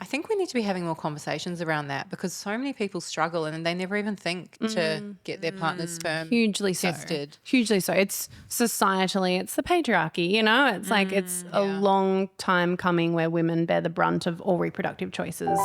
think we need to be having more conversations around that because so many people struggle and they never even think to get their partner's sperm Hugely tested. so. Hugely so. It's societally, it's the patriarchy, you know? It's like it's a long time coming where women bear the brunt of all reproductive choices.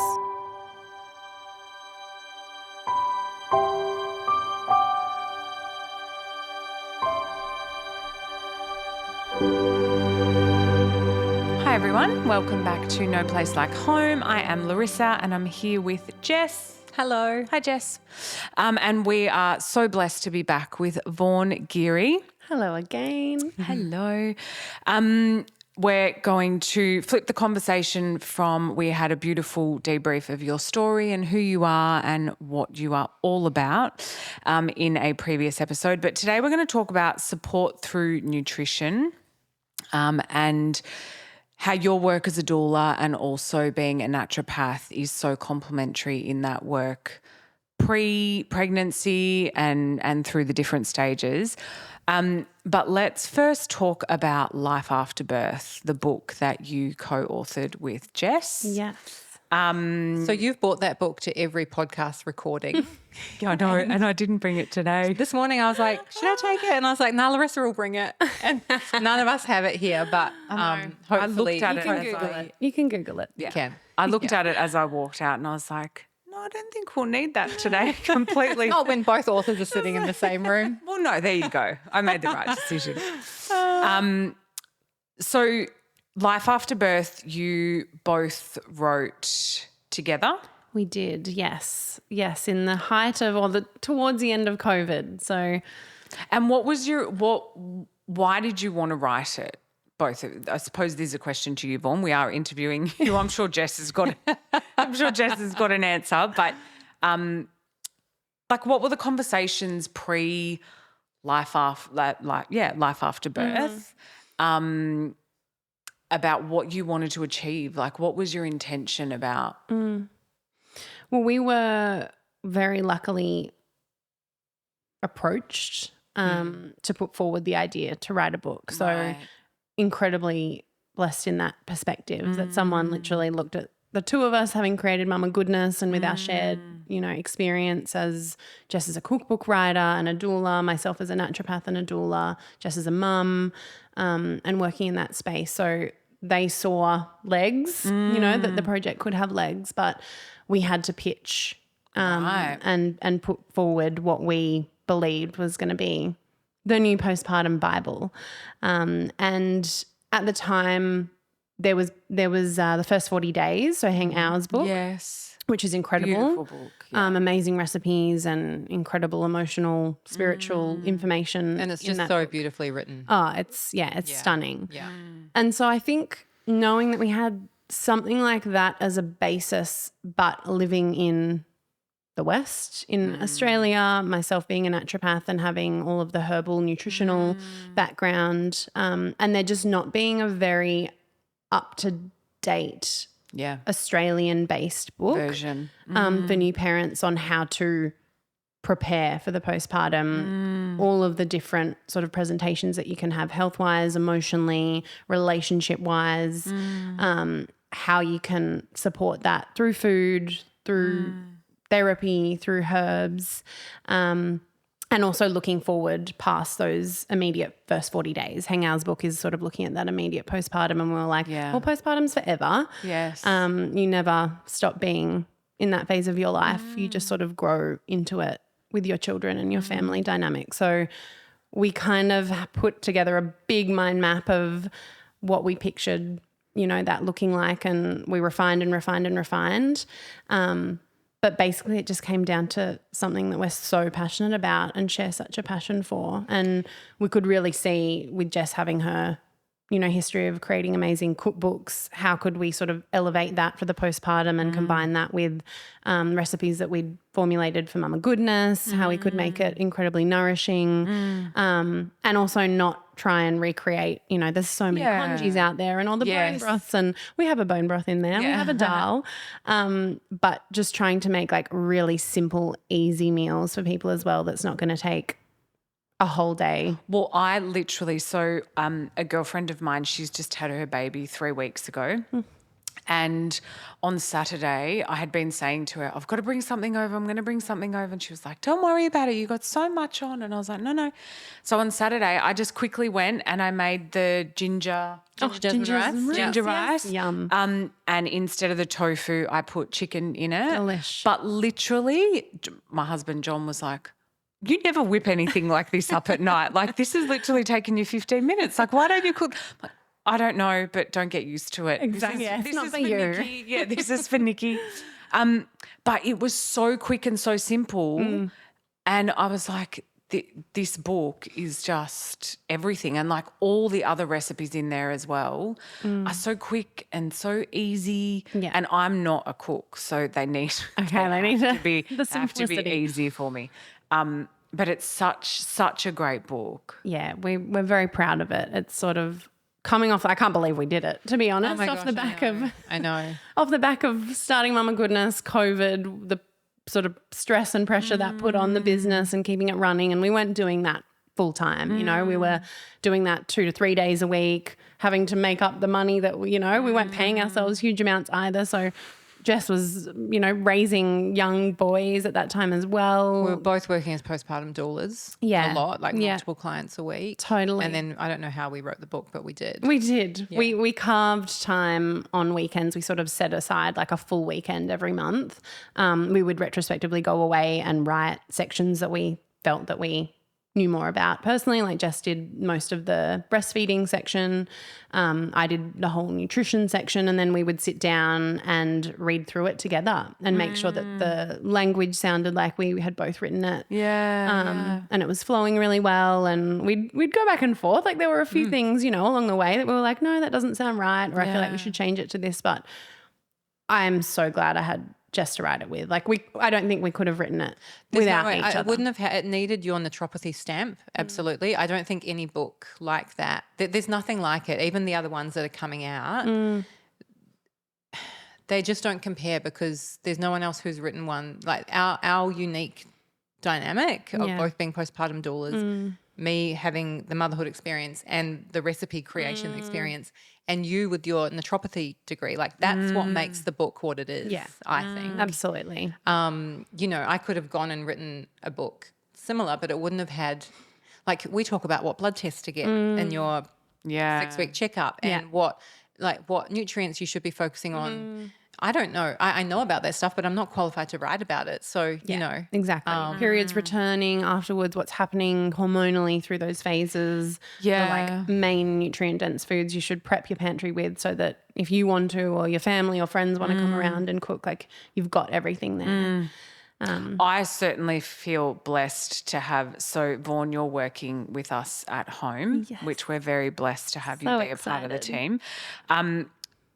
Hi everyone, welcome back to No Place Like Home. I am Larissa and I'm here with Jess. Hello. Hi Jess. And we are so blessed to be back with Vaughne Geary. Hello again. Hello. We're going to flip the conversation from we had a beautiful debrief of your story and who you are and what you are all about in a previous episode. But today we're going to talk about support through nutrition and how your work as a doula and also being a naturopath is so complementary in that work pre-pregnancy and through the different stages. But let's first talk about Life After Birth, the book that you co-authored with Jess. Yes. So you've brought that book to every podcast recording. I know, and I didn't bring it today. This morning I was like, should I take it? And I was like, no, Larissa will bring it. And none of us have it here, but hopefully I looked at You can Google it. you can. I looked at it as I walked out and I was like, no, I don't think we'll need that today completely. Not when both authors are sitting in the same room. Well, no, there you go. I made the right decision. So Life After Birth, you both wrote together. We did, yes. Yes, in the height of, or towards the end of COVID. So, And why did you want to write it? Both. I suppose there's a question to you, Vaughn. We are interviewing you. I'm sure Jess has got an answer. But like, what were the conversations Life After Birth, about what you wanted to achieve? Like, what was your intention about? Well, we were very luckily approached to put forward the idea to write a book. So Right. incredibly blessed in that perspective that someone literally looked at the two of us having created Mama Goodness and with our shared, experience as Jess as a cookbook writer and a doula, myself as a naturopath and a doula, Jess as a mum, and working in that space. So they saw legs, that the project could have legs, but we had to pitch Right. and put forward what we believed was going to be the new postpartum Bible. And at the time, there was the first 40 days, so Hang Hours book, Yes. which is incredible. Beautiful book. Yeah. Amazing recipes and incredible emotional, spiritual information. And it's in just that so book. beautifully written. Oh, it's stunning. Yeah. And so I think knowing that we had something like that as a basis, but living in the West, in Australia, myself being a naturopath and having all of the herbal nutritional background, and there just not being a very up-to-date Yeah. Australian-based book Version. for new parents on how to prepare for the postpartum, all of the different sort of presentations that you can have health-wise, emotionally, relationship-wise, how you can support that through food, through therapy, through herbs, and also looking forward past those immediate first 40 days. Hang Hours book is sort of looking at that immediate postpartum, and we were like, well, postpartum's forever. Yes. You never stop being in that phase of your life. You just sort of grow into it with your children and your family dynamic. So we kind of put together a big mind map of what we pictured, that looking like, and we refined and refined and refined. But basically it just came down to something that we're so passionate about and share such a passion for. And we could really see with Jess having her, history of creating amazing cookbooks, how could we sort of elevate that for the postpartum and combine that with recipes that we'd formulated for Mama Goodness, how we could make it incredibly nourishing, and also not try and recreate, there's so many congees out there and all the bone broths, and we have a bone broth in there, we have a dal, but just trying to make like really simple, easy meals for people as well that's not going to take a whole day. Well, I literally, a girlfriend of mine, she's just had her baby 3 weeks ago. And on Saturday, I had been saying to her, I've got to bring something over. I'm going to bring something over. And she was like, don't worry about it. You got so much on. And I was like, no. So on Saturday, I just quickly went and I made the ginger rice. Yum. And instead of the tofu, I put chicken in it. Delish. But literally, my husband, John, was like, you never whip anything like this up at night. Like, this has literally taken you 15 minutes. Like, why don't you cook? Like, I don't know, but don't get used to it. Exactly. This Not is for for you. Nikki. Yeah, this is for Nikki. But it was so quick and so simple. And I was like, this book is just everything. And like all the other recipes in there as well are so quick and so easy. Yeah. And I'm not a cook, so they need to be the have to be simplicity. easy for me. But it's such a great book. Yeah, we're very proud of it. It's sort of coming off. I can't believe we did it, to be honest. my off gosh, the back I know. off the back of starting Mama Goodness, COVID, the sort of stress and pressure that put on the business and keeping it running, and we weren't doing that full time. You know, we were doing that 2 to 3 days a week, having to make up the money that we weren't paying ourselves huge amounts either. So Jess was, raising young boys at that time as well. We were both working as postpartum doulas Yeah. a lot, like Yeah. multiple clients a week. Totally. And then I don't know how we wrote the book, but we did. We did. Yeah. We carved time on weekends. We sort of set aside like a full weekend every month. We would retrospectively go away and write sections that we felt that we knew more about personally. Like Jess did most of the breastfeeding section. I did the whole nutrition section, and then we would sit down and read through it together and make sure that the language sounded like we had both written it. Yeah. And it was flowing really well, and we'd go back and forth. Like there were a few things, along the way that we were like, no, that doesn't sound right, or I feel like we should change it to this. But I'm so glad I had Jess to write it with. Like I don't think we could have written it without each other. I wouldn't have it needed your naturopathy stamp. Absolutely. I don't think any book like that. There's nothing like it. Even the other ones that are coming out, they just don't compare because there's no one else who's written one like our unique dynamic of both being postpartum doulas, me having the motherhood experience and the recipe creation experience, and you with your naturopathy degree. Like that's what makes the book what it is, I think. Absolutely. I could have gone and written a book similar, but it wouldn't have had, like we talk about what blood tests to get in your 6-week checkup and what nutrients you should be focusing on. I don't know. I know about that stuff, but I'm not qualified to write about it. So, Exactly. Periods returning afterwards, what's happening hormonally through those phases. Yeah. The like main nutrient dense foods you should prep your pantry with so that if you want to or your family or friends want to come around and cook, like you've got everything there. I certainly feel blessed to have, so Vaughn, you're working with us at home, which we're very blessed to have you be a part of the team.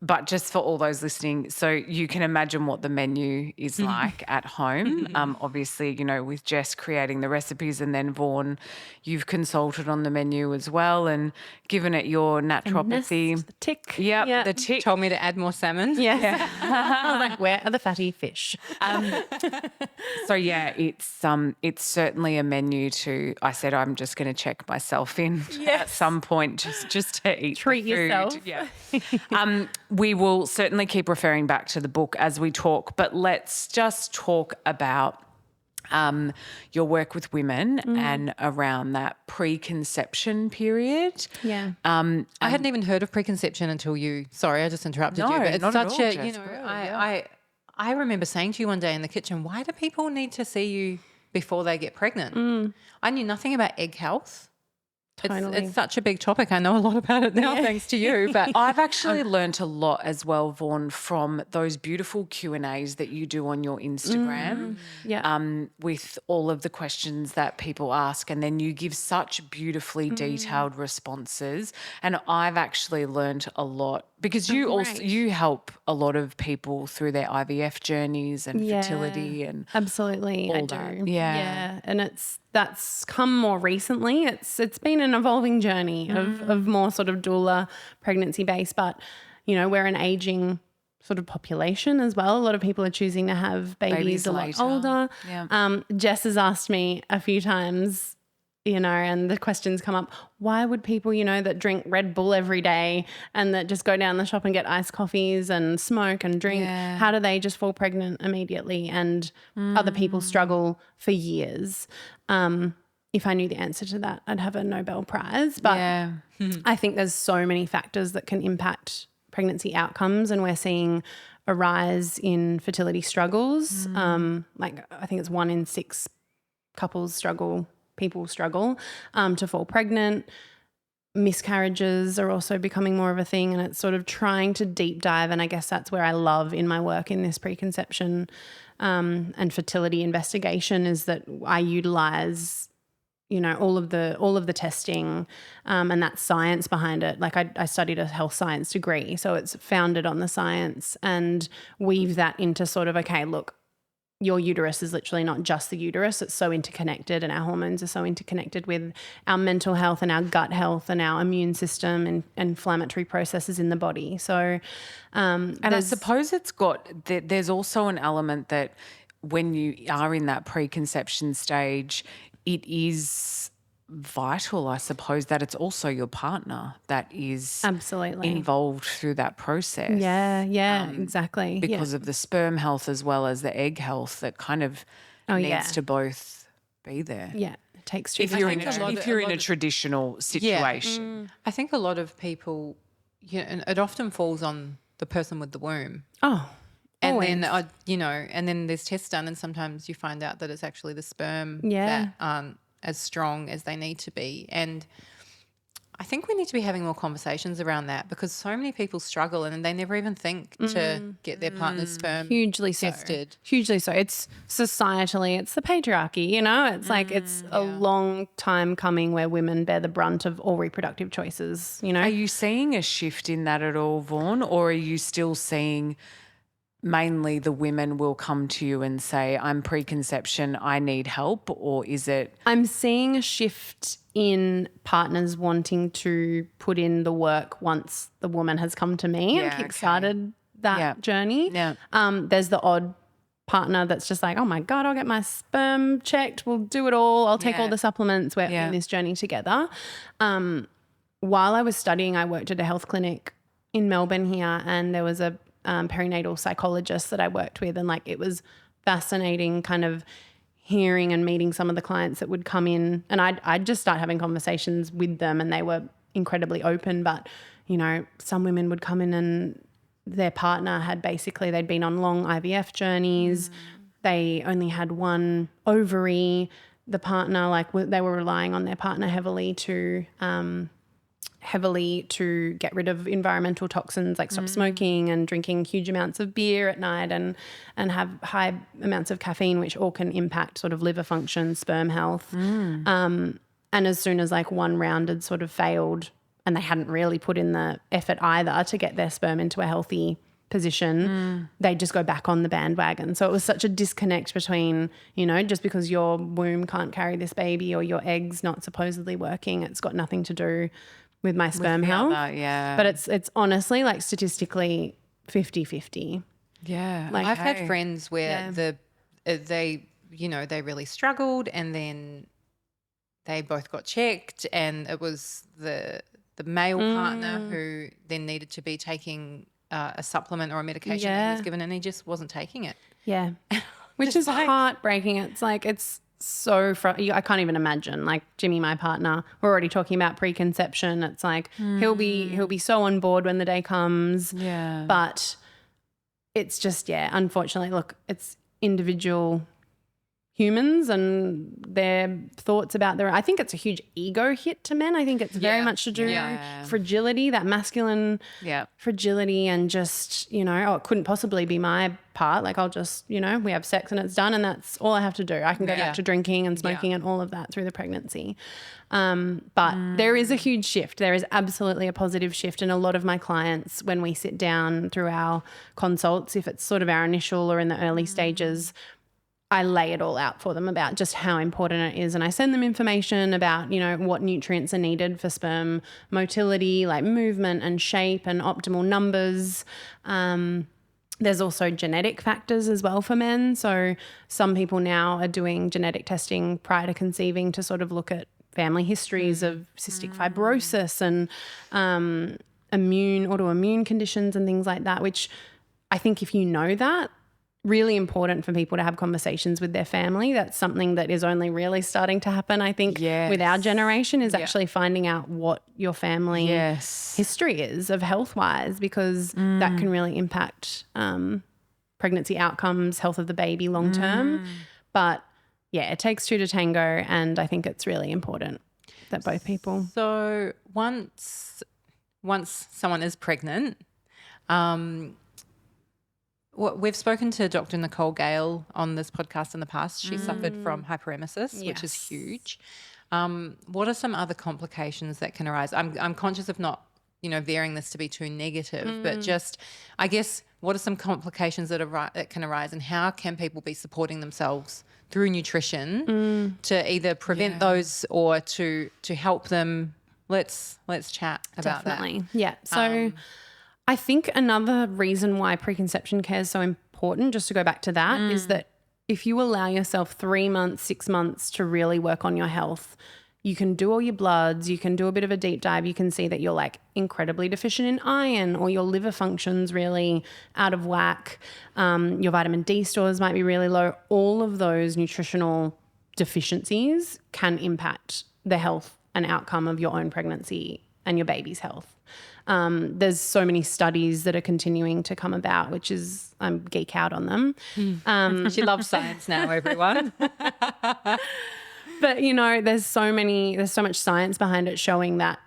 But just for all those listening, so you can imagine what the menu is like at home. Obviously, with Jess creating the recipes, and then Vaughn, you've consulted on the menu as well and given it your naturopathy. The tick. Yeah, the tick. Told me to add more salmon. Yeah. I was like, where are the fatty fish? So it's certainly a menu to. I said I'm just going to check myself in at some point, just to eat. Treat the food. yourself. Yeah. We will certainly keep referring back to the book as we talk, but let's just talk about your work with women and around that preconception period. Yeah. I hadn't even heard of preconception until you. Sorry, I just interrupted you. But it's not at such all, a, Jess, I remember saying to you one day in the kitchen, why do people need to see you before they get pregnant? I knew nothing about egg health. Totally. It's such a big topic. I know a lot about it now, thanks to you. But I've actually learnt a lot as well, Vaughn, from those beautiful Q&As that you do on your Instagram with all of the questions that people ask, and then you give such beautifully detailed responses. And I've actually learnt a lot because you help a lot of people through their IVF journeys and fertility and absolutely all I that. do. Yeah. And that's come more recently. It's been an evolving journey of more sort of doula pregnancy based, but we're an aging sort of population as well. A lot of people are choosing to have babies a lot later. older. Yeah. Jess has asked me a few times, and the questions come up, why would people, that drink Red Bull every day and that just go down the shop and get iced coffees and smoke and drink, how do they just fall pregnant immediately? And other people struggle for years. If I knew the answer to that, I'd have a Nobel Prize. But I think there's so many factors that can impact pregnancy outcomes, and we're seeing a rise in fertility struggles. I think it's 1 in 6 people struggle to fall pregnant. Miscarriages are also becoming more of a thing, and it's sort of trying to deep dive, and I guess that's where I love in my work in this preconception and fertility investigation is that I utilize all of the testing and that science behind it. Like I studied a health science degree, so it's founded on the science, and weave that into sort of, okay, look, your uterus is literally not just the uterus. It's so interconnected, and our hormones are so interconnected with our mental health and our gut health and our immune system and inflammatory processes in the body. So, and I suppose there's also an element that when you are in that preconception stage, it is vital, I suppose, that it's also your partner that is absolutely involved through that process. Yeah, exactly. Because of the sperm health as well as the egg health that kind of needs to both be there. Yeah, it takes two. If you're in a traditional situation. I think a lot of people, and it often falls on the person with the womb. Oh, and always. then and then there's tests done, and sometimes you find out that it's actually the sperm that aren't as strong as they need to be. And I think we need to be having more conversations around that, because so many people struggle and they never even think to get their partner's sperm hugely tested. So. Hugely so. It's societally, it's the patriarchy, it's like it's a long time coming where women bear the brunt of all reproductive choices, Are you seeing a shift in that at all, Vaughne, or are you still seeing mainly the women will come to you and say, I'm preconception, I need help, or is it? I'm seeing a shift in partners wanting to put in the work once the woman has come to me and kick-started that journey. Yeah. There's the odd partner that's just like, oh my God, I'll get my sperm checked. We'll do it all. I'll take all the supplements. We're in this journey together. While I was studying, I worked at a health clinic in Melbourne here, and there was a perinatal psychologist that I worked with, and it was fascinating kind of hearing and meeting some of the clients that would come in, and I'd just start having conversations with them, and they were incredibly open. But some women would come in and their partner had they'd been on long IVF journeys. They only had one ovary. The partner, they were relying on their partner heavily to get rid of environmental toxins, like stop smoking and drinking huge amounts of beer at night and have high amounts of caffeine, which all can impact sort of liver function, sperm health. And as soon as one round had sort of failed and they hadn't really put in the effort either to get their sperm into a healthy position, they just go back on the bandwagon. So it was such a disconnect between, just because your womb can't carry this baby or your egg's not supposedly working, it's got nothing to do with my sperm health. But it's honestly statistically 50-50. Yeah. I've had friends where they really struggled, and then they both got checked, and it was the male partner who then needed to be taking a supplement or a medication that he was given, and he just wasn't taking it. Yeah. Which is heartbreaking. It's it's so I can't even imagine. Jimmy, my partner, we're already talking about preconception. It's he'll be so on board when the day comes. Yeah. But it's just unfortunately, look, it's individual humans and their thoughts about I think it's a huge ego hit to men. I think it's very much to do with fragility, that masculine fragility, and just, it couldn't possibly be my part. I'll just, we have sex and it's done, and that's all I have to do. I can go back to drinking and smoking and all of that through the pregnancy. But there is a huge shift. There is absolutely a positive shift. And a lot of my clients, when we sit down through our consults, if it's sort of our initial or in the early stages, I lay it all out for them about just how important it is. And I send them information about, what nutrients are needed for sperm motility, like movement and shape and optimal numbers. There's also genetic factors as well for men. So some people now are doing genetic testing prior to conceiving to sort of look at family histories of cystic fibrosis and autoimmune conditions and things like that, which I think if you know that, really important for people to have conversations with their family. That's something that is only really starting to happen, I think, with our generation, is actually finding out what your family history is of health-wise, because that can really impact pregnancy outcomes, health of the baby long term. But, yeah, it takes two to tango, and I think it's really important that both people. So once someone is pregnant, we've spoken to Dr. Nicole Gale on this podcast in the past. She suffered from hyperemesis, which is huge. What are some other complications that can arise? I'm conscious of not, veering this to be too negative, but just, I guess, what are some complications that can arise, and how can people be supporting themselves through nutrition to either prevent those or to help them? Let's chat about Definitely. that. Yeah. So I think another reason why preconception care is so important, just to go back to that, is that if you allow yourself 3 months, 6 months to really work on your health, you can do all your bloods, you can do a bit of a deep dive, you can see that you're like incredibly deficient in iron, or your liver function's really out of whack, your vitamin D stores might be really low. All of those nutritional deficiencies can impact the health and outcome of your own pregnancy and your baby's health. There's so many studies that are continuing to come about, which is, I'm geek out on them. She loves science now, everyone. But, there's so much science behind it showing that,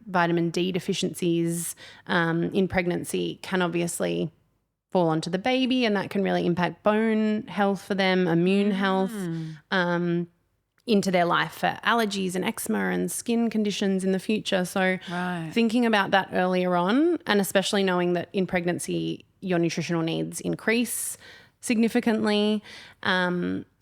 vitamin D deficiencies in pregnancy can obviously fall onto the baby, and that can really impact bone health for them, immune health, into their life for allergies and eczema and skin conditions in the future. So thinking about that earlier on, and especially knowing that in pregnancy your nutritional needs increase significantly.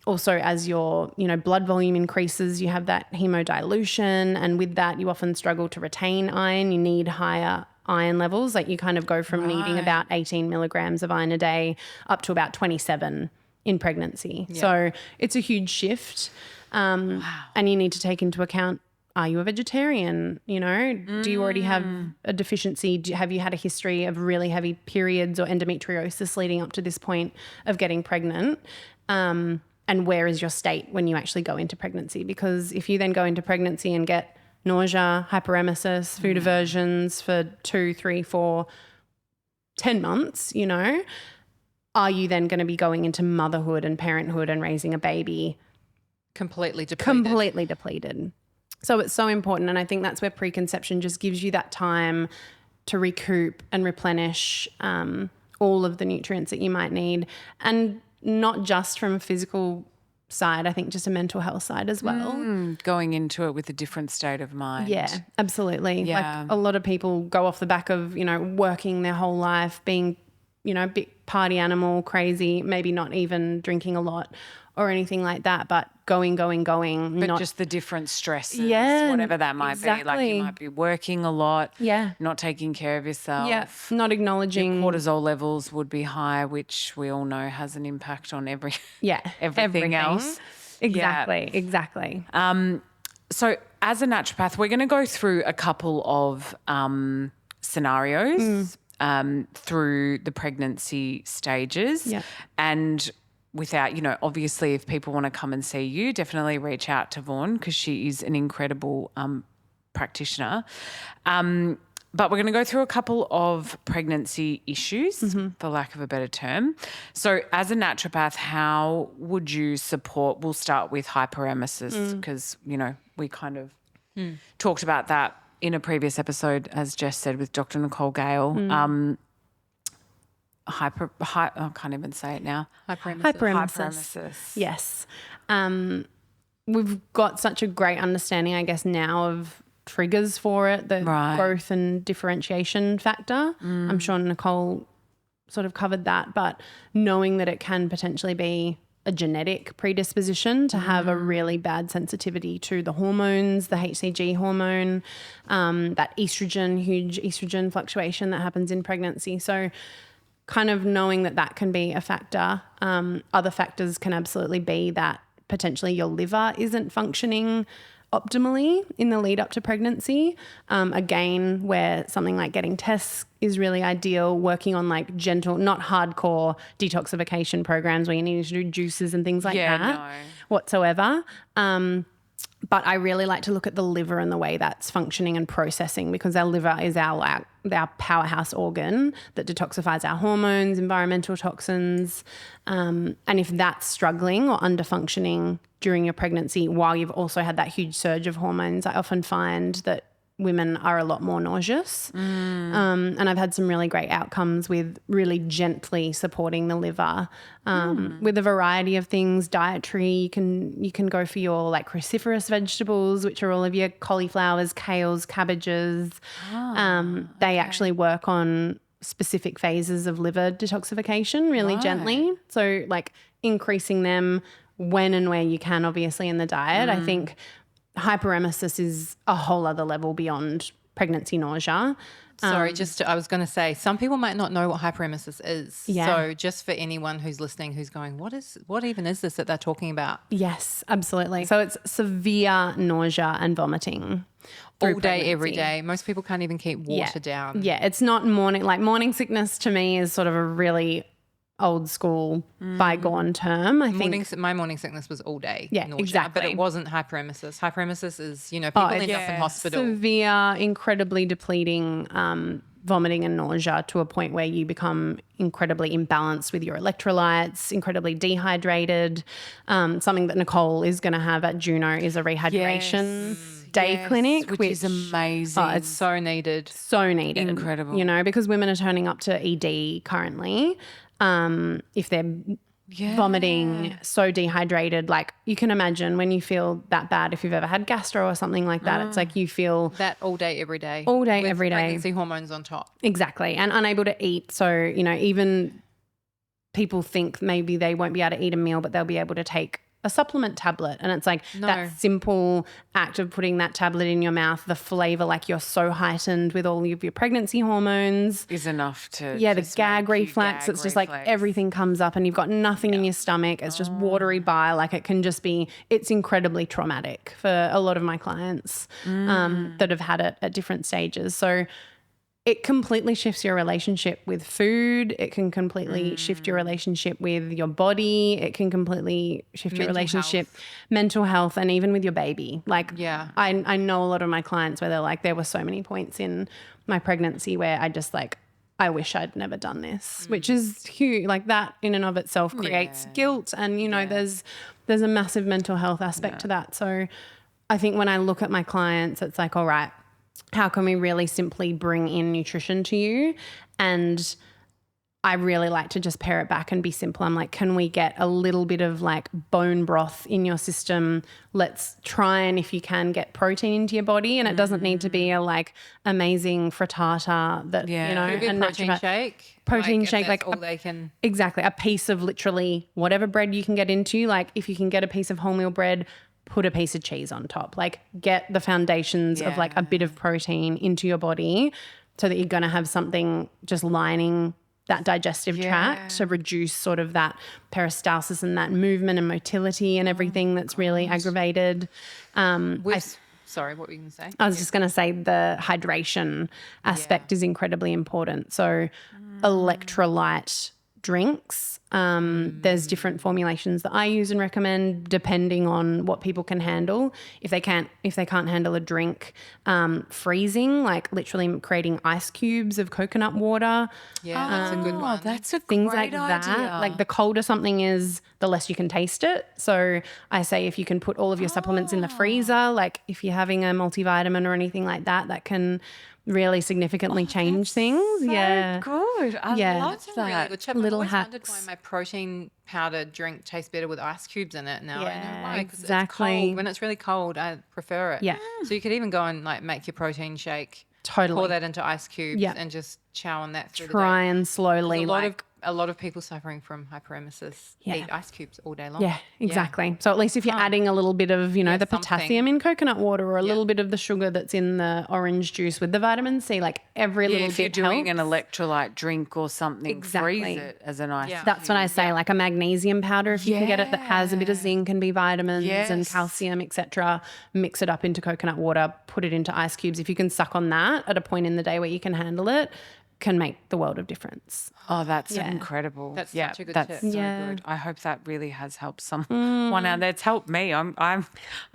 Also, as your blood volume increases, you have that hemodilution, and with that you often struggle to retain iron. You need higher iron levels. Like you kind of go from needing about 18 milligrams of iron a day up to about 27 in pregnancy. Yeah. So it's a huge shift. And you need to take into account, are you a vegetarian? Do you already have a deficiency? Have you had a history of really heavy periods or endometriosis leading up to this point of getting pregnant? And where is your state when you actually go into pregnancy? Because if you then go into pregnancy and get nausea, hyperemesis, food aversions for 2, 3, 4, 10 months, are you then going to be going into motherhood and parenthood and raising a baby completely depleted? So it's so important, and I think that's where preconception just gives you that time to recoup and replenish all of the nutrients that you might need, and not just from a physical side, I think just a mental health side as well. Going into it with a different state of mind. Yeah, absolutely. Yeah. Like a lot of people go off the back of, working their whole life, being, a bit party animal, crazy, maybe not even drinking a lot or anything like that, but going. But just the different stresses, whatever that might be. Like you might be working a lot, not taking care of yourself. Not acknowledging. Your cortisol levels would be high, which we all know has an impact on everything else. Exactly. So as a naturopath, we're going to go through a couple of scenarios through the pregnancy stages. Yeah. And without, obviously if people want to come and see you, definitely reach out to Vaughne, because she is an incredible practitioner. But we're going to go through a couple of pregnancy issues, for lack of a better term. So as a naturopath, how would you support? We'll start with hyperemesis, because, we kind of talked about that in a previous episode, as Jess said, with Dr. Nicole Gale. I can't even say it now. Hyperemesis. Yes. We've got such a great understanding, I guess, now of triggers for it, the growth and differentiation factor. I'm sure Nicole sort of covered that, but knowing that it can potentially be a genetic predisposition to have a really bad sensitivity to the hormones, the HCG hormone, that estrogen, huge estrogen fluctuation that happens in pregnancy. So kind of knowing that can be a factor. Other factors can absolutely be that potentially your liver isn't functioning optimally in the lead up to pregnancy. Again, where something like getting tests is really ideal, working on like gentle, not hardcore detoxification programs where you need to do juices and things like that whatsoever. But I really like to look at the liver and the way that's functioning and processing, because our liver is our powerhouse organ that detoxifies our hormones, environmental toxins. And if that's struggling or under-functioning during your pregnancy while you've also had that huge surge of hormones, I often find that women are a lot more nauseous. And I've had some really great outcomes with really gently supporting the liver with a variety of things. Dietary, you can go for your like cruciferous vegetables, which are all of your cauliflowers, kales, cabbages. They actually work on specific phases of liver detoxification really gently. So like increasing them when and where you can, obviously, in the diet. I think hyperemesis is a whole other level beyond pregnancy nausea. Sorry, I was going to say, some people might not know what hyperemesis is. Yeah. So just for anyone who's listening who's going, what even is this that they're talking about? Yes, absolutely. So it's severe nausea and vomiting. All day, every day. Most people can't even keep water down. Yeah, it's not morning sickness to me is sort of a really old school bygone term. I think my morning sickness was all day. Yeah, nausea, exactly. But it wasn't hyperemesis. Hyperemesis is, people end up in hospital. Severe, incredibly depleting vomiting and nausea to a point where you become incredibly imbalanced with your electrolytes, incredibly dehydrated. Something that Nicole is going to have at Juno is a rehydration day clinic, which is amazing. Oh, it's so needed. So needed. Incredible. Because women are turning up to ED currently. If they're vomiting, so dehydrated, like you can imagine when you feel that bad, if you've ever had gastro or something like that, it's like you feel that all day, every day. All day, with every day. Pregnancy hormones on top. Exactly. And unable to eat. So, even people think maybe they won't be able to eat a meal, but they'll be able to take a supplement tablet. And it's like that simple act of putting that tablet in your mouth, the flavor, like you're so heightened with all of your pregnancy hormones. Is enough to the gag reflex. It's just like everything comes up and you've got nothing in your stomach. It's just watery bile. Like it's incredibly traumatic for a lot of my clients that have had it at different stages. So it completely shifts your relationship with food. It can completely shift your relationship with your body. It can completely shift your relationship, mental health, and even with your baby. Like, I know a lot of my clients where they're like, there were so many points in my pregnancy where I just like, I wish I'd never done this, which is huge. Like that in and of itself creates guilt. And, there's a massive mental health aspect to that. So I think when I look at my clients, it's like, all right, how can we really simply bring in nutrition to you? And I really like to just pare it back and be simple. I'm like, can we get a little bit of like bone broth in your system? Let's try and if you can get protein into your body, and it doesn't need to be a like amazing frittata that, a good protein shake. Protein shake, like all they can. Exactly. A piece of literally whatever bread you can get into. Like if you can get a piece of wholemeal bread, put a piece of cheese on top. Like get the foundations of like a bit of protein into your body so that you're going to have something just lining that digestive tract to reduce sort of that peristalsis and that movement and motility and everything that's really aggravated. Sorry, what were you going to say? I was just going to say the hydration aspect is incredibly important. So electrolyte drinks. There's different formulations that I use and recommend depending on what people can handle. If they can't handle a drink, freezing, like literally creating ice cubes of coconut water. Yeah, that's a good one. That's a things great like that. idea. Like the colder something is, the less you can taste it. So I say if you can put all of your supplements in the freezer, like if you're having a multivitamin or anything like that, that can really significantly change things. So good. I love That's a that. really good tip. Little I've always wondered hacks. why my protein powder drink tastes better with ice cubes in it now. I know why, 'cause exactly. it's cold. When it's really cold, I prefer it. Yeah. So you could even go and like make your protein shake. Totally. Pour that into ice cubes Yeah. and just chow on that through Try the day. and slowly There's a lot like a lot of people suffering from hyperemesis eat ice cubes all day long. Yeah, exactly. So at least if you're adding a little bit of, the potassium in coconut water or a little bit of the sugar that's in the orange juice with the vitamin C, like every little if bit you're doing helps. an electrolyte drink or something, freeze it as an ice. That's what I say, like a magnesium powder if you can get it that has a bit of zinc and B vitamins and calcium, etc. Mix it up into coconut water, put it into ice cubes. If you can suck on that at a point in the day where you can handle it, can make the world of difference. Oh, that's incredible. That's such a good that's tip. so good. I hope that really has helped someone out there. It's helped me. I'm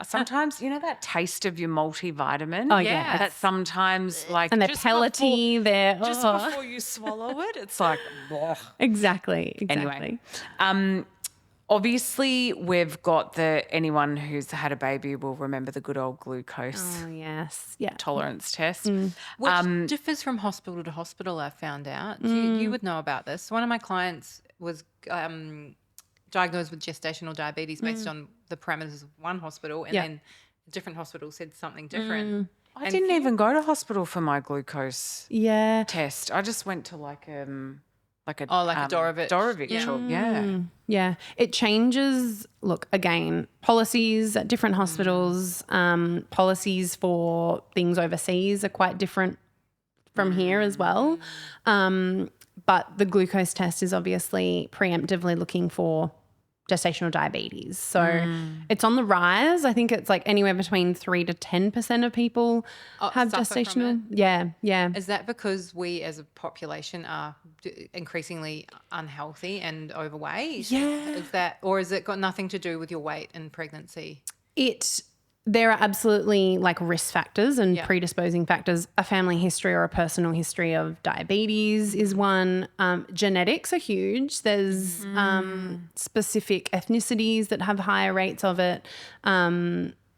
sometimes, that taste of your multivitamin. Oh, yeah. That sometimes like And they're just pellety, just before you swallow it, it's like, bleh. Exactly. Anyway, obviously we've got anyone who's had a baby will remember the good old glucose Oh, yes. Yeah. tolerance test. Which differs from hospital to hospital, I've found out. You would know about this. One of my clients was diagnosed with gestational diabetes based on the parameters of one hospital, and then a different hospital said something different. I didn't even go to hospital for my glucose test. I just went to like a Dorovitch. Yeah. It changes. Look, again, policies at different hospitals, policies for things overseas are quite different from here as well. But the glucose test is obviously preemptively looking for gestational diabetes. So it's on the rise. I think it's like anywhere between 3 to 10% of people have gestational. Yeah. Is that because we as a population are increasingly unhealthy and overweight? Yeah. Is that, or has it got nothing to do with your weight and pregnancy? There are absolutely like risk factors and predisposing factors. A family history or a personal history of diabetes is one. Genetics are huge. There's specific ethnicities that have higher rates of it.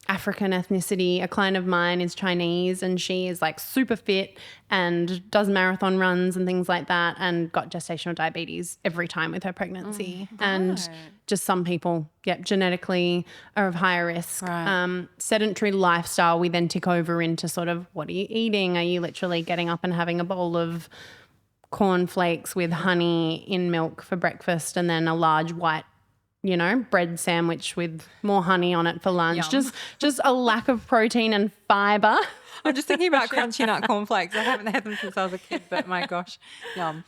African ethnicity. A client of mine is Chinese and she is like super fit and does marathon runs and things like that and got gestational diabetes every time with her pregnancy. And just some people, genetically are of higher risk. Right. Sedentary lifestyle, we then tick over into sort of what are you eating? Are you literally getting up and having a bowl of cornflakes with honey in milk for breakfast and then a large white bread sandwich with more honey on it for lunch. Just a lack of protein and fibre. I'm just thinking about crunchy nut cornflakes. I haven't had them since I was a kid, but my gosh, yum.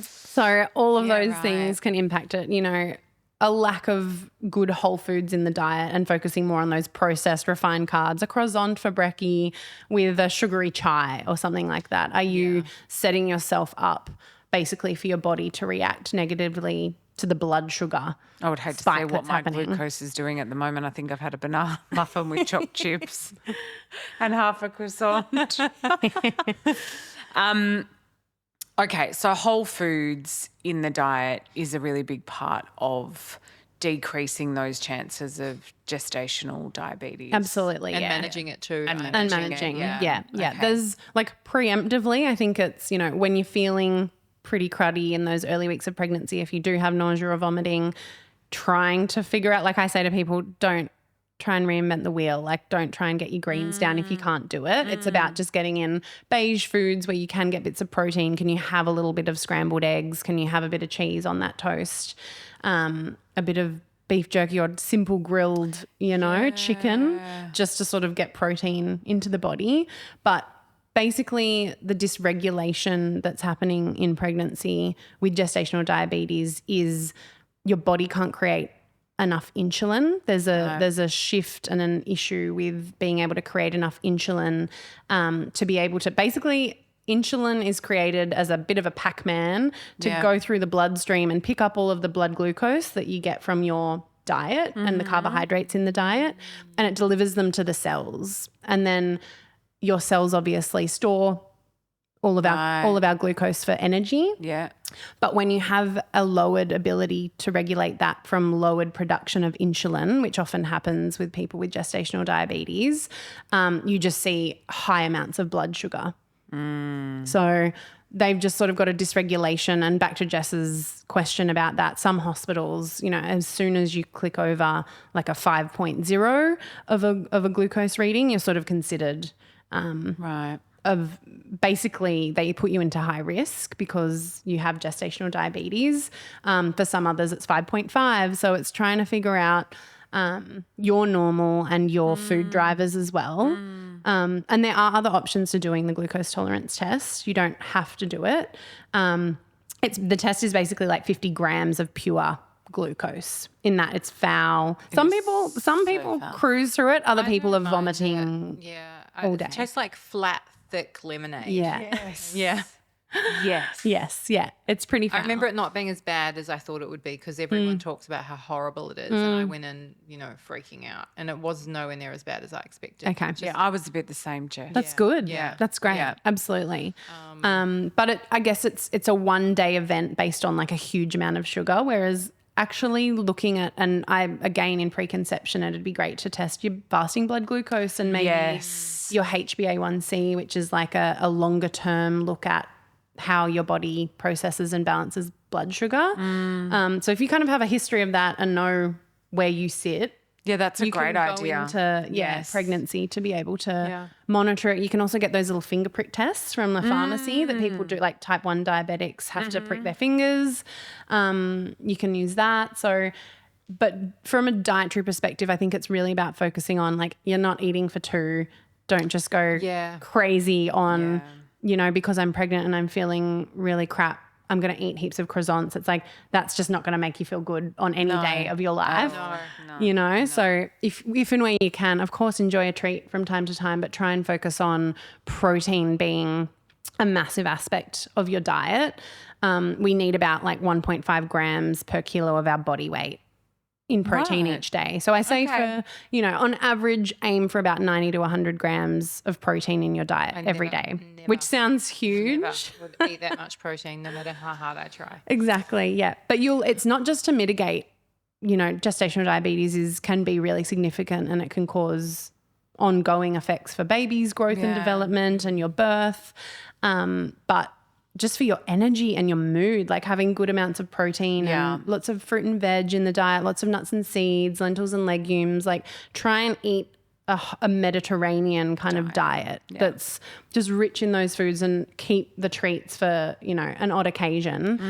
So all of those things can impact it, a lack of good whole foods in the diet and focusing more on those processed refined carbs, a croissant for brekkie with a sugary chai or something like that. Are you setting yourself up basically for your body to react negatively to the blood sugar? I would hate to say what my glucose is doing at the moment. I think I've had a banana muffin with chopped chips and half a croissant. Okay, so whole foods in the diet is a really big part of decreasing those chances of gestational diabetes. Absolutely, and managing it too. And managing, yeah. Okay. There's like preemptively, I think it's, when you're feeling pretty cruddy in those early weeks of pregnancy, if you do have nausea or vomiting, trying to figure out, like I say to people, don't try and reinvent the wheel. Like don't try and get your greens down if you can't do it. It's about just getting in beige foods where you can get bits of protein. Can you have a little bit of scrambled eggs? Can you have a bit of cheese on that toast? A bit of beef jerky or simple grilled, chicken, just to sort of get protein into the body. But basically the dysregulation that's happening in pregnancy with gestational diabetes is your body can't create enough insulin. There's a shift and an issue with being able to create enough insulin to be able to basically insulin is created as a bit of a Pac-Man to go through the bloodstream and pick up all of the blood glucose that you get from your diet and the carbohydrates in the diet, and it delivers them to the cells. And then your cells obviously store all of our glucose for energy. Yeah. But when you have a lowered ability to regulate that from lowered production of insulin, which often happens with people with gestational diabetes, you just see high amounts of blood sugar. So they've just sort of got a dysregulation. And back to Jess's question about that, some hospitals, as soon as you click over like a 5.0 of a glucose reading, you're sort of considered right. of basically they put you into high risk because you have gestational diabetes. For some others, it's 5.5. So it's trying to figure out your normal and your food drivers as well. And there are other options to doing the glucose tolerance test. You don't have to do it. The test is basically like 50 grams of pure glucose. In that it's foul. Some people foul. cruise through it. Other people are vomiting. All day. It tastes like flat, thick lemonade. Yeah. Yes. Yeah. Yes. Yes. Yeah. It's pretty foul. I remember it not being as bad as I thought it would be because everyone talks about how horrible it is. And I went in, freaking out. And it was nowhere near as bad as I expected. Okay. Yeah, I was a bit the same, Jess. That's good. Yeah. That's great. Yeah. Absolutely. But I guess it's a one-day event based on like a huge amount of sugar, whereas actually looking at, and again in preconception, it'd be great to test your fasting blood glucose and maybe your HbA1c, which is like a longer term look at how your body processes and balances blood sugar. So if you kind of have a history of that and know where you sit, Yeah, that's a you great can go idea. into Yes. pregnancy to be able to monitor it. You can also get those little finger prick tests from the pharmacy that people do, like type 1 diabetics have to prick their fingers. You can use that. So, but from a dietary perspective, I think it's really about focusing on like you're not eating for two. Don't just go crazy on, because I'm pregnant and I'm feeling really crap, I'm going to eat heaps of croissants. It's like that's just not going to make you feel good on any day of your life. No. So if and when you can, of course, enjoy a treat from time to time, but try and focus on protein being a massive aspect of your diet. We need about like 1.5 grams per kilo of our body weight in protein each day. So I say for, on average, aim for about 90 to 100 grams of protein in your diet every day, which sounds huge. Never would eat that much protein no matter how hard I try. Exactly, yeah. But it's not just to mitigate, gestational diabetes can be really significant and it can cause ongoing effects for babies' growth and development and your birth. But just for your energy and your mood, like having good amounts of protein and lots of fruit and veg in the diet, lots of nuts and seeds, lentils and legumes, like try and eat a Mediterranean kind of diet that's just rich in those foods and keep the treats for, an odd occasion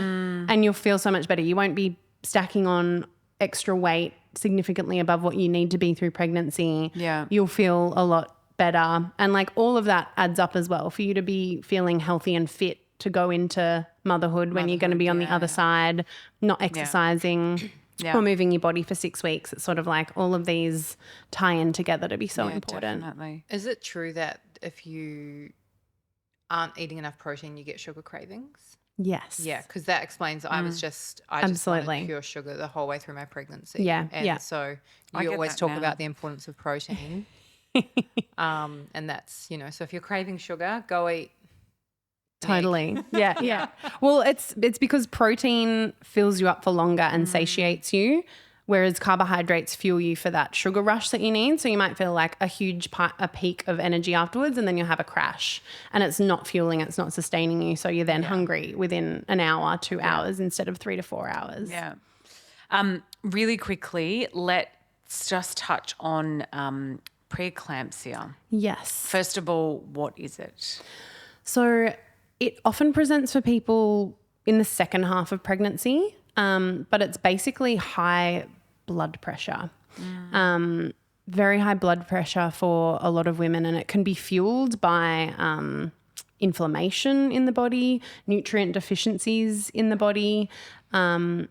and you'll feel so much better. You won't be stacking on extra weight significantly above what you need to be through pregnancy. Yeah. You'll feel a lot better. And like all of that adds up as well for you to be feeling healthy and fit to go into motherhood when you're going to be on the other side, not exercising or moving your body for 6 weeks. It's sort of like all of these tie in together to be so important. Definitely. Is it true that if you aren't eating enough protein, you get sugar cravings? Yes. Yeah, because that explains. I just Absolutely. wanted pure sugar the whole way through my pregnancy. Yeah, and yeah. so I you get always that talk now. about the importance of protein. And that's so if you're craving sugar, go eat. Totally. Yeah. Well, it's because protein fills you up for longer and satiates you, whereas carbohydrates fuel you for that sugar rush that you need. So you might feel like a huge a peak of energy afterwards and then you'll have a crash and it's not fueling, it's not sustaining you. So you're then hungry within an hour, 2 hours instead of 3 to 4 hours. Yeah. Really quickly, let's just touch on preeclampsia. Yes. First of all, what is it? So it often presents for people in the second half of pregnancy, but it's basically high blood pressure. Very high blood pressure for a lot of women, and it can be fueled by inflammation in the body, nutrient deficiencies in the body, and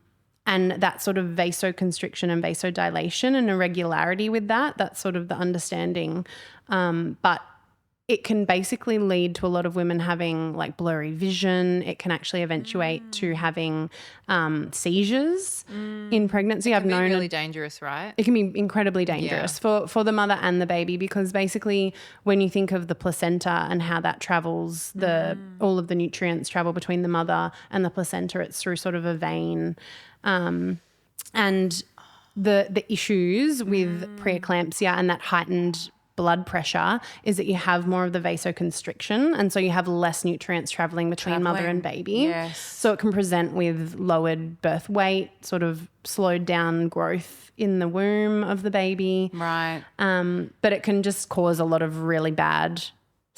that sort of vasoconstriction and vasodilation and irregularity with that. That's sort of the understanding. But it can basically lead to a lot of women having like blurry vision. It can actually eventuate to having seizures in pregnancy. I've known Really dangerous, right? it can be incredibly dangerous for the mother and the baby because basically when you think of the placenta and how that travels, all of the nutrients travel between the mother and the placenta. It's through sort of a vein. And the issues with preeclampsia and that heightened blood pressure is that you have more of the vasoconstriction and so you have less nutrients traveling between mother and baby. Yes. So it can present with lowered birth weight, sort of slowed down growth in the womb of the baby. Right. But it can just cause a lot of really bad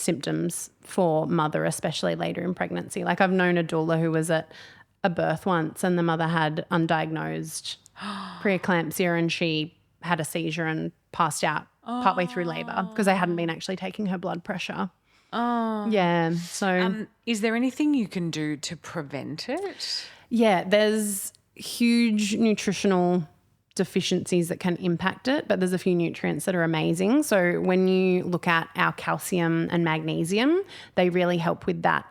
symptoms for mother, especially later in pregnancy. Like I've known a doula who was at a birth once and the mother had undiagnosed preeclampsia and she had a seizure and passed out partway through labour because they hadn't been actually taking her blood pressure. Oh. Yeah. So is there anything you can do to prevent it? yeah, there's huge nutritional deficiencies that can impact it, but there's a few nutrients that are amazing. So when you look at our calcium and magnesium, they really help with that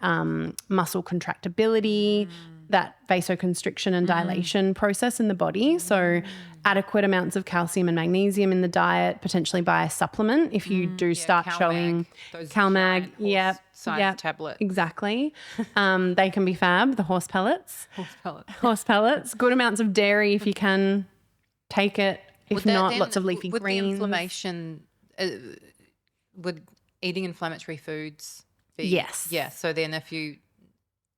muscle contractibility, that vasoconstriction and dilation process in the body. So adequate amounts of calcium and magnesium in the diet, potentially by a supplement if you do start showing CalMag. Size tablet. Exactly. They can be fab, the horse pellets. Horse pellets. Good amounts of dairy if you can take it. If not, lots of leafy greens. The inflammation, would eating inflammatory foods be? Yes. Yeah. So then if you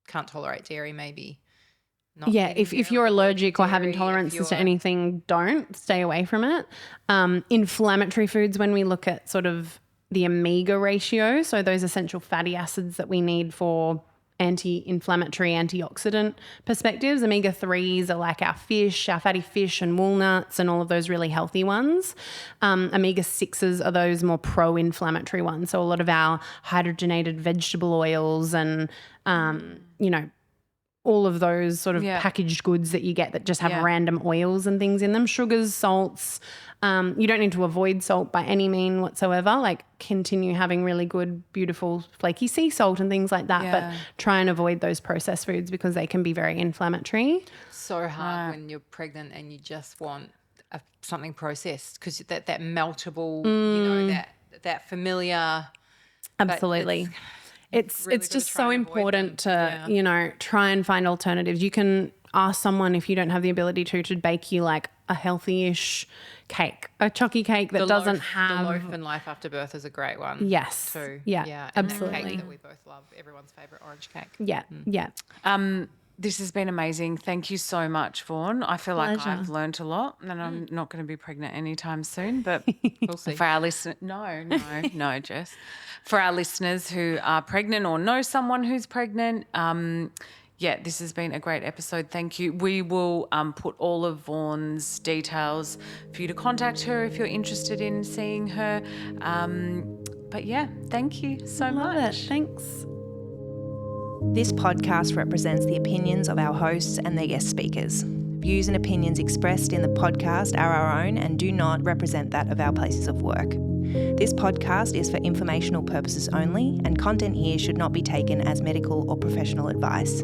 can't tolerate dairy, maybe not. Yeah, if you're allergic or have intolerances to anything, don't stay away from it. Inflammatory foods, when we look at sort of the omega ratio, so those essential fatty acids that we need for anti-inflammatory, antioxidant perspectives, omega-3s are like our fish, our fatty fish and walnuts and all of those really healthy ones. Omega-6s are those more pro-inflammatory ones. So a lot of our hydrogenated vegetable oils and, all of those sort of packaged goods that you get that just have random oils and things in them, sugars, salts. You don't need to avoid salt by any mean whatsoever, like continue having really good, beautiful, flaky sea salt and things like that, but try and avoid those processed foods because they can be very inflammatory. So hard when you're pregnant and you just want something processed because that meltable, that familiar. Absolutely. It's just so important to, try and find alternatives. You can ask someone if you don't have the ability to bake you like a healthy-ish cake, a chocky cake that doesn't have. The loaf and life after birth is a great one. Yes. Too. Yeah, and absolutely. that cake that we both love, everyone's favourite orange cake. Yeah. This has been amazing. Thank you so much, Vaughn. I feel like Pleasure. I've learned a lot and I'm not going to be pregnant anytime soon, but We'll see. for our listeners, no, Jess. For our listeners who are pregnant or know someone who's pregnant, this has been a great episode. Thank you. We will put all of Vaughn's details for you to contact her if you're interested in seeing her. But thank you so much. Thanks. This podcast represents the opinions of our hosts and their guest speakers. Views and opinions expressed in the podcast are our own and do not represent that of our places of work. This podcast is for informational purposes only, and content here should not be taken as medical or professional advice.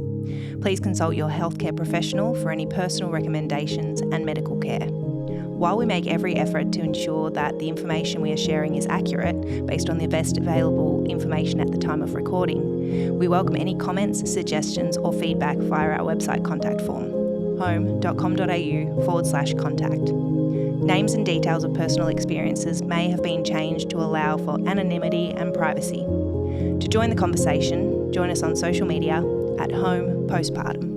Please consult your healthcare professional for any personal recommendations and medical care. While we make every effort to ensure that the information we are sharing is accurate based on the best available information at the time of recording, we welcome any comments, suggestions or feedback via our website contact form, home.com.au/contact. Names and details of personal experiences may have been changed to allow for anonymity and privacy. To join the conversation, join us on social media at Home Postpartum.